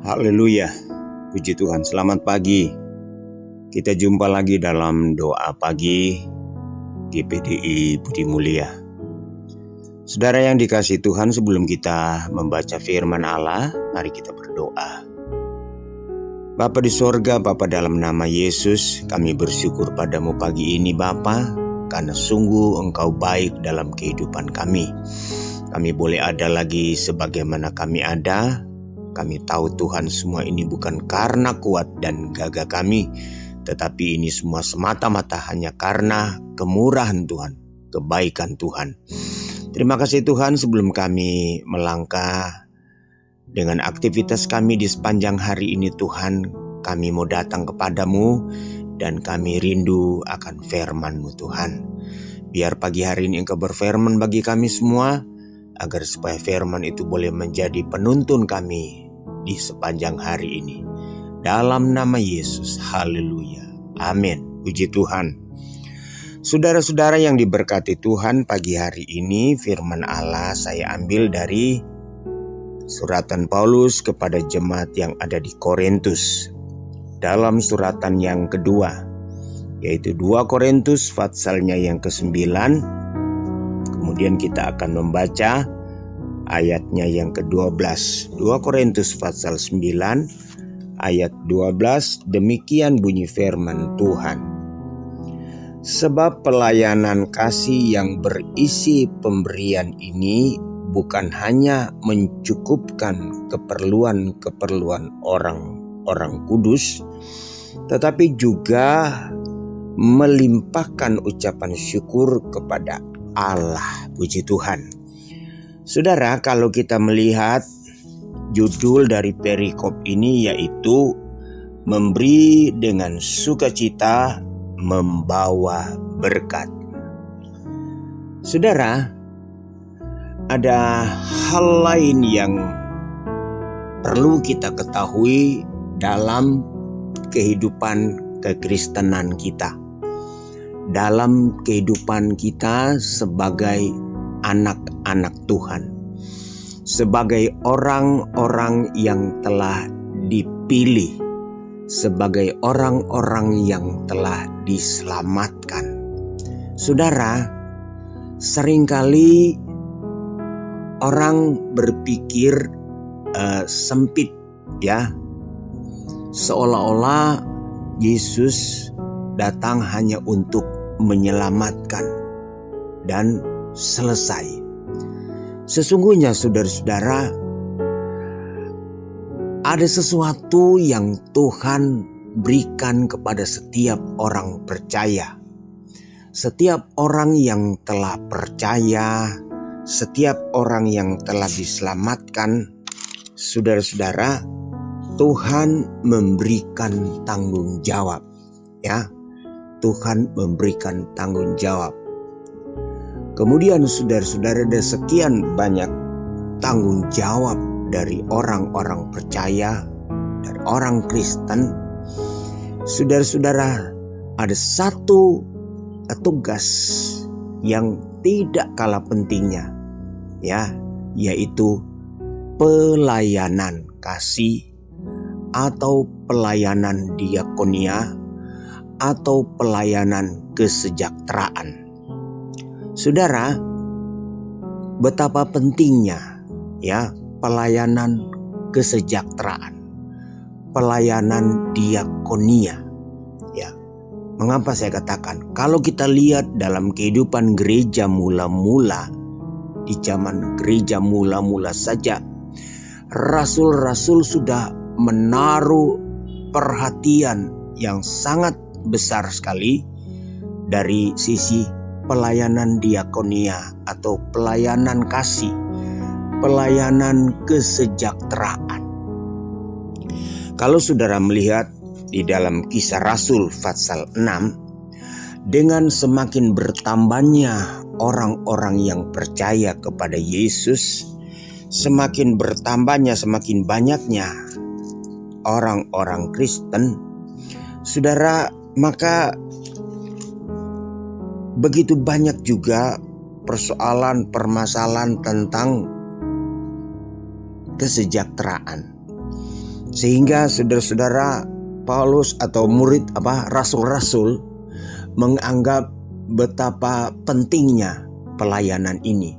Haleluya, puji Tuhan. Selamat pagi. Kita jumpa lagi dalam doa pagi GPDI Budi Mulia. Saudara yang dikasihi Tuhan, sebelum kita membaca firman Allah, mari kita berdoa. Bapa di sorga, Bapa dalam nama Yesus, kami bersyukur padamu pagi ini Bapa, karena sungguh Engkau baik dalam kehidupan kami. Kami boleh ada lagi sebagaimana kami ada. Kami tahu Tuhan semua ini bukan karena kuat dan gagah kami, tetapi ini semua semata-mata hanya karena kemurahan Tuhan, kebaikan Tuhan. Terima kasih Tuhan, sebelum kami melangkah dengan aktivitas kami di sepanjang hari ini Tuhan, kami mau datang kepadamu dan kami rindu akan firman-Mu Tuhan. Biar pagi hari ini Engkau berfirman bagi kami semua, agar supaya firman itu boleh menjadi penuntun kami di sepanjang hari ini. Dalam nama Yesus, haleluya, amin, puji Tuhan. Saudara-saudara yang diberkati Tuhan, pagi hari ini firman Allah saya ambil dari suratan Paulus kepada jemaat yang ada di Korintus. Dalam suratan yang kedua, yaitu 2 Korintus patsalnya yang ke-9. Kemudian kita akan membaca ayatnya yang ke-12. 2 Korintus pasal 9 ayat 12, demikian bunyi firman Tuhan. Sebab pelayanan kasih yang berisi pemberian ini bukan hanya mencukupkan keperluan-keperluan orang kudus, tetapi juga melimpahkan ucapan syukur kepada Allah. Puji Tuhan. Saudara, kalau kita melihat judul dari perikop ini, yaitu memberi dengan sukacita membawa berkat. Saudara, ada hal lain yang perlu kita ketahui dalam kehidupan kekristenan kita, dalam kehidupan kita sebagai anak-anak Tuhan, sebagai orang-orang yang telah dipilih, sebagai orang-orang yang telah diselamatkan. Saudara, seringkali orang berpikir sempit, ya, seolah-olah Yesus datang hanya untuk menyelamatkan dan selesai. Sesungguhnya saudara-saudara, ada sesuatu yang Tuhan berikan kepada setiap orang percaya. Setiap orang yang telah percaya, setiap orang yang telah diselamatkan, saudara-saudara, Tuhan memberikan tanggung jawab, ya. Tuhan memberikan tanggung jawab. Kemudian saudara-saudara, ada sekian banyak tanggung jawab dari orang-orang percaya, dari orang Kristen. Saudara-saudara, ada satu tugas yang tidak kalah pentingnya, ya, yaitu pelayanan kasih atau pelayanan diakonia atau pelayanan kesejahteraan. Saudara, betapa pentingnya, ya, pelayanan kesejahteraan, pelayanan diakonia, ya. Mengapa saya katakan, kalau kita lihat dalam kehidupan gereja mula-mula, di zaman gereja mula-mula saja, rasul-rasul sudah menaruh perhatian yang sangat besar sekali dari sisi pelayanan diakonia atau pelayanan kasih, pelayanan kesejahteraan. Kalau saudara melihat di dalam Kisah Rasul pasal 6, dengan semakin bertambahnya orang-orang yang percaya kepada Yesus, semakin bertambahnya, semakin banyaknya orang-orang Kristen, saudara, maka begitu banyak juga permasalahan tentang kesejahteraan. Sehingga saudara-saudara, Paulus atau murid rasul-rasul menganggap betapa pentingnya pelayanan ini.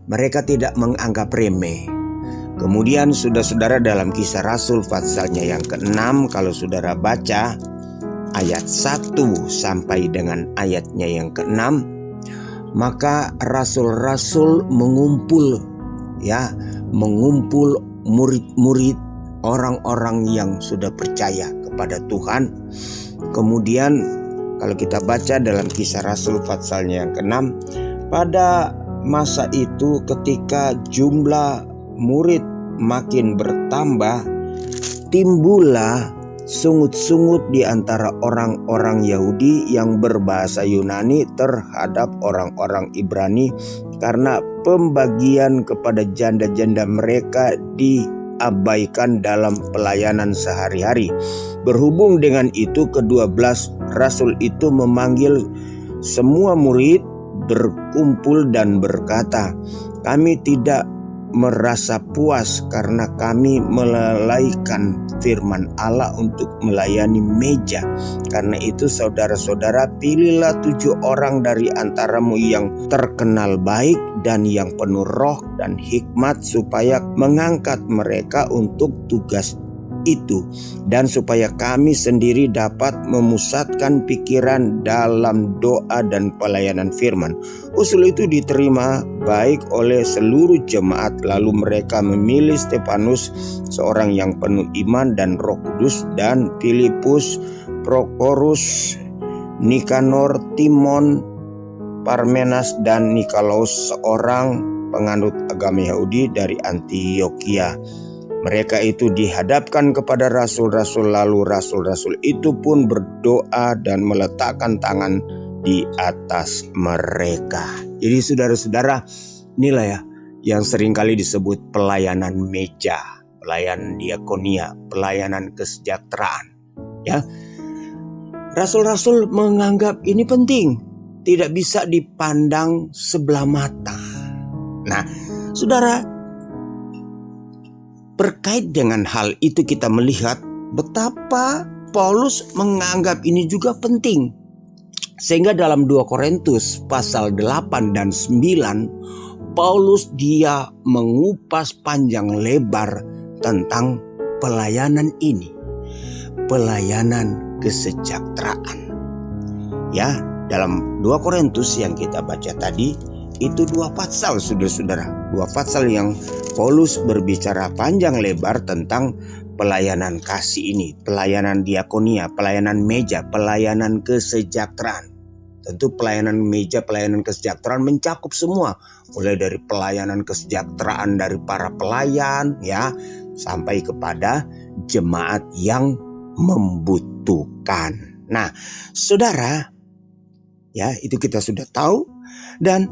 Mereka tidak menganggap remeh. Kemudian saudara-saudara, dalam Kisah Rasul pasalnya yang ke-6, kalau saudara baca ayat 1 sampai dengan ayatnya yang ke-6, maka rasul-rasul mengumpul murid-murid, orang-orang yang sudah percaya kepada Tuhan. Kemudian kalau kita baca dalam Kisah Rasul pasalnya yang ke-6, pada masa itu ketika jumlah murid makin bertambah, timbullah sungut-sungut di antara orang-orang Yahudi yang berbahasa Yunani terhadap orang-orang Ibrani, karena pembagian kepada janda-janda mereka diabaikan dalam pelayanan sehari-hari. Berhubung dengan itu, ke-12 rasul itu memanggil semua murid berkumpul dan berkata, "Kami tidak merasa puas karena kami melalaikan firman Allah untuk melayani meja. Karena itu saudara-saudara, pilihlah 7 orang dari antaramu yang terkenal baik dan yang penuh roh dan hikmat, supaya mengangkat mereka untuk tugas itu, dan supaya kami sendiri dapat memusatkan pikiran dalam doa dan pelayanan firman." Usul itu diterima baik oleh seluruh jemaat. Lalu mereka memilih Stefanus, seorang yang penuh iman dan Roh Kudus, dan Filipus, Prokorus, Nikanor, Timon, Parmenas, dan Nikolaus, seorang penganut agama Yahudi dari Antioquia. Mereka itu dihadapkan kepada rasul-rasul, lalu rasul-rasul itu pun berdoa dan meletakkan tangan di atas mereka. Jadi saudara-saudara, inilah ya yang seringkali disebut pelayanan meja, pelayanan diakonia, pelayanan kesejahteraan. Ya, rasul-rasul menganggap ini penting, tidak bisa dipandang sebelah mata. Nah, saudara, berkait dengan hal itu kita melihat betapa Paulus menganggap ini juga penting. Sehingga dalam 2 Korintus pasal 8 dan 9, Paulus dia mengupas panjang lebar tentang pelayanan ini. Pelayanan kesejahteraan. Ya, dalam 2 Korintus yang kita baca tadi, itu 2 pasal saudara-saudara. 2 pasal yang Paulus berbicara panjang lebar tentang pelayanan kasih ini, pelayanan diakonia, pelayanan meja, pelayanan kesejahteraan. Tentu pelayanan meja, pelayanan kesejahteraan mencakup semua, mulai dari pelayanan kesejahteraan dari para pelayan ya, sampai kepada jemaat yang membutuhkan. Nah, saudara, ya itu kita sudah tahu, dan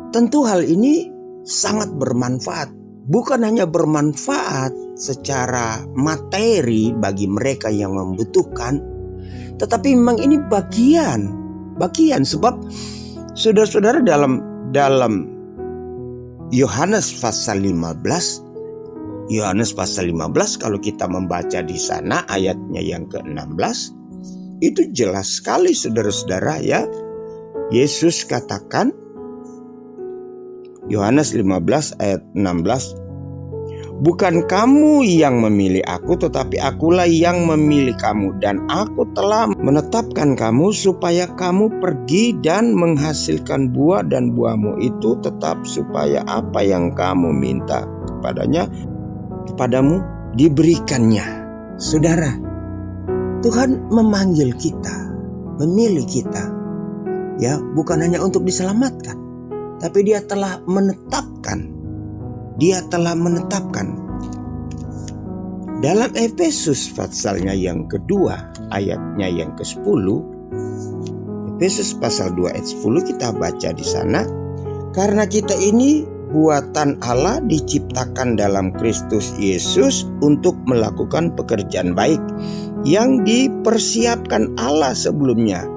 tentu hal ini sangat bermanfaat. Bukan hanya bermanfaat secara materi bagi mereka yang membutuhkan, tetapi memang ini bagian sebab saudara-saudara, dalam Yohanes pasal 15 kalau kita membaca di sana ayatnya yang ke-16, itu jelas sekali saudara-saudara ya. Yesus katakan, Yohanes 15 ayat 16, "Bukan kamu yang memilih aku, tetapi akulah yang memilih kamu, dan aku telah menetapkan kamu supaya kamu pergi dan menghasilkan buah, dan buahmu itu tetap, supaya apa yang kamu minta kepadamu diberikannya." Saudara, Tuhan memanggil kita, memilih kita, ya, bukan hanya untuk diselamatkan, tapi Dia telah menetapkan. Dalam Efesus pasalnya yang kedua, ayatnya yang ke-10, Efesus pasal 2 ayat 10 kita baca di sana, "Karena kita ini buatan Allah, diciptakan dalam Kristus Yesus untuk melakukan pekerjaan baik yang dipersiapkan Allah sebelumnya.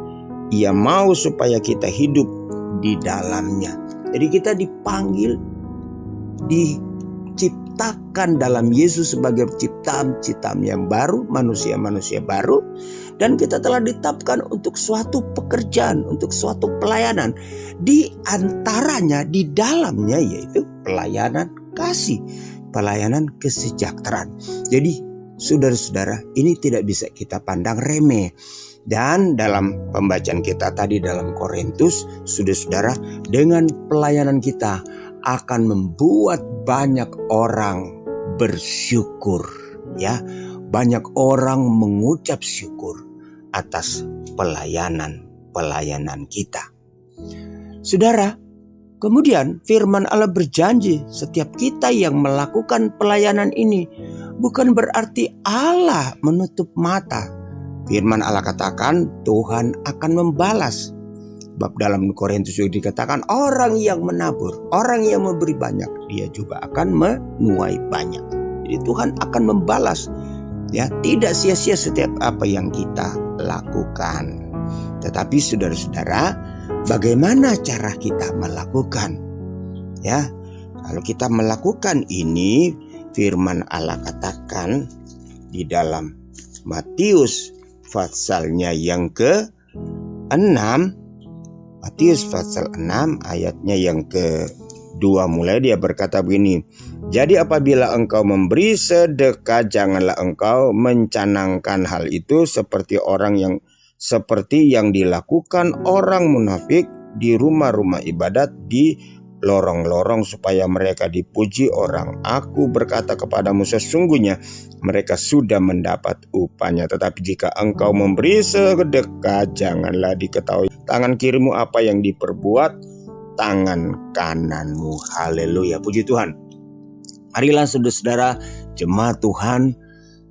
Ia mau supaya kita hidup di dalamnya." Jadi kita dipanggil, diciptakan dalam Yesus sebagai ciptaan yang baru, manusia-manusia baru. Dan kita telah ditetapkan untuk suatu pekerjaan, untuk suatu pelayanan. Di antaranya, di dalamnya yaitu pelayanan kasih, pelayanan kesejahteraan. Jadi saudara-saudara, ini tidak bisa kita pandang remeh. Dan dalam pembacaan kita tadi dalam Korintus, saudara-saudara, dengan pelayanan kita akan membuat banyak orang bersyukur, ya. Banyak orang mengucap syukur atas pelayanan kita. Saudara, kemudian firman Allah berjanji setiap kita yang melakukan pelayanan ini bukan berarti Allah menutup mata. Firman Allah katakan Tuhan akan membalas. Sebab dalam Korintus juga dikatakan orang yang menabur, orang yang memberi banyak, dia juga akan menuai banyak. Jadi Tuhan akan membalas. Ya, tidak sia-sia setiap apa yang kita lakukan. Tetapi saudara-saudara, bagaimana cara kita melakukan? Ya, kalau kita melakukan ini, firman Allah katakan di dalam Matius pasalnya yang ke-6, Matius pasal 6 ayatnya yang ke-2 mulai, dia berkata begini, jadi apabila engkau memberi sedekah, janganlah engkau mencanangkan hal itu seperti yang dilakukan orang munafik di rumah-rumah ibadat, di lorong-lorong supaya mereka dipuji orang. Aku berkata kepadamu, sesungguhnya mereka sudah mendapat upahnya. Tetapi jika engkau memberi sedekah, janganlah diketahui tangan kirimu apa yang diperbuat tangan kananmu. Haleluya, puji Tuhan. Marilah saudara-saudara, jemaat Tuhan,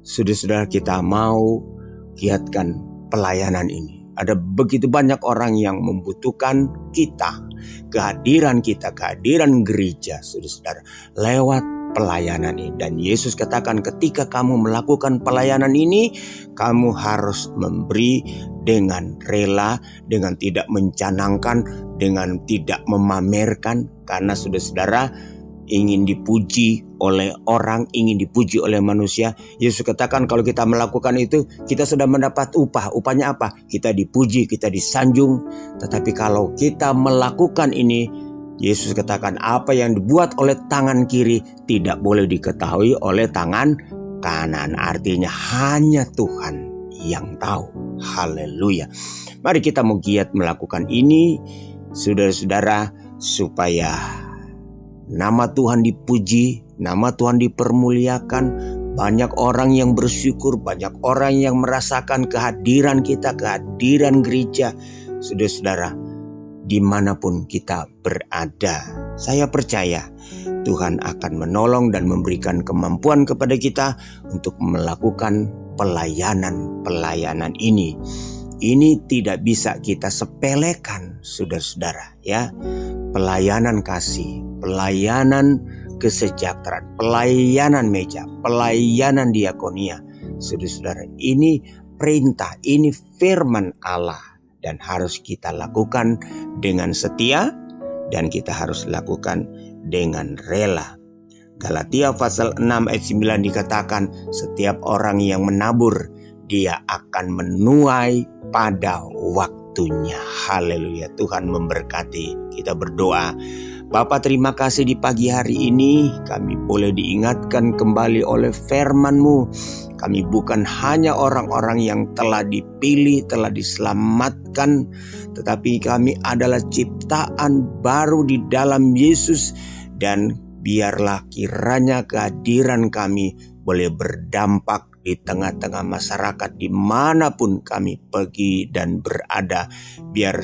saudara-saudara, kita mau giatkan pelayanan ini. Ada begitu banyak orang yang membutuhkan kita, kehadiran gereja, saudara-saudara, lewat pelayanan ini. Dan Yesus katakan ketika kamu melakukan pelayanan ini, kamu harus memberi dengan rela, dengan tidak mencanangkan, dengan tidak memamerkan. Karena saudara-saudara ingin dipuji oleh orang, ingin dipuji oleh manusia. Yesus katakan kalau kita melakukan itu, kita sudah mendapat upah. Upahnya apa? Kita dipuji, kita disanjung. Tetapi kalau kita melakukan ini, Yesus katakan apa yang dibuat oleh tangan kiri tidak boleh diketahui oleh tangan kanan. Artinya hanya Tuhan yang tahu. Haleluya. Mari kita mau giat melakukan ini, saudara-saudara, supaya nama Tuhan dipuji, nama Tuhan dipermuliakan. Banyak orang yang bersyukur, banyak orang yang merasakan kehadiran kita, kehadiran gereja. Saudara-saudara, dimanapun kita berada, saya percaya Tuhan akan menolong dan memberikan kemampuan kepada kita untuk melakukan pelayanan ini. Ini tidak bisa kita sepelekan, saudara-saudara, ya. Pelayanan kasih, pelayanan kesejahteraan, pelayanan meja, pelayanan diakonia. Saudara-saudara, ini perintah, ini firman Allah dan harus kita lakukan dengan setia dan kita harus lakukan dengan rela. Galatia pasal 6 ayat 9 dikatakan setiap orang yang menabur, dia akan menuai pada waktunya. Haleluya, Tuhan memberkati. Kita berdoa. Bapa, terima kasih di pagi hari ini kami boleh diingatkan kembali oleh firman-Mu. Kami bukan hanya orang-orang yang telah dipilih, telah diselamatkan, tetapi kami adalah ciptaan baru di dalam Yesus. Dan biarlah kiranya kehadiran kami boleh berdampak di tengah-tengah masyarakat dimanapun kami pergi dan berada. Biar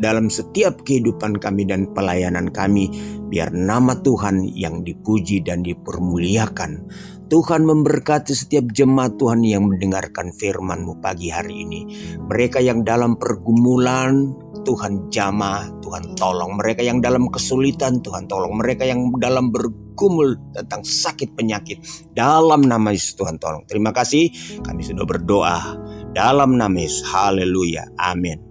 dalam setiap kehidupan kami dan pelayanan kami, biar nama Tuhan yang dipuji dan dipermuliakan. Tuhan memberkati setiap jemaat Tuhan yang mendengarkan firman-Mu pagi hari ini. Mereka yang dalam pergumulan, Tuhan jamah, Tuhan tolong. Mereka yang dalam kesulitan, Tuhan tolong. Mereka yang dalam bergumul tentang sakit penyakit, dalam nama Yesus Tuhan tolong. Terima kasih, kami sudah berdoa dalam nama Yesus. Haleluya, amin.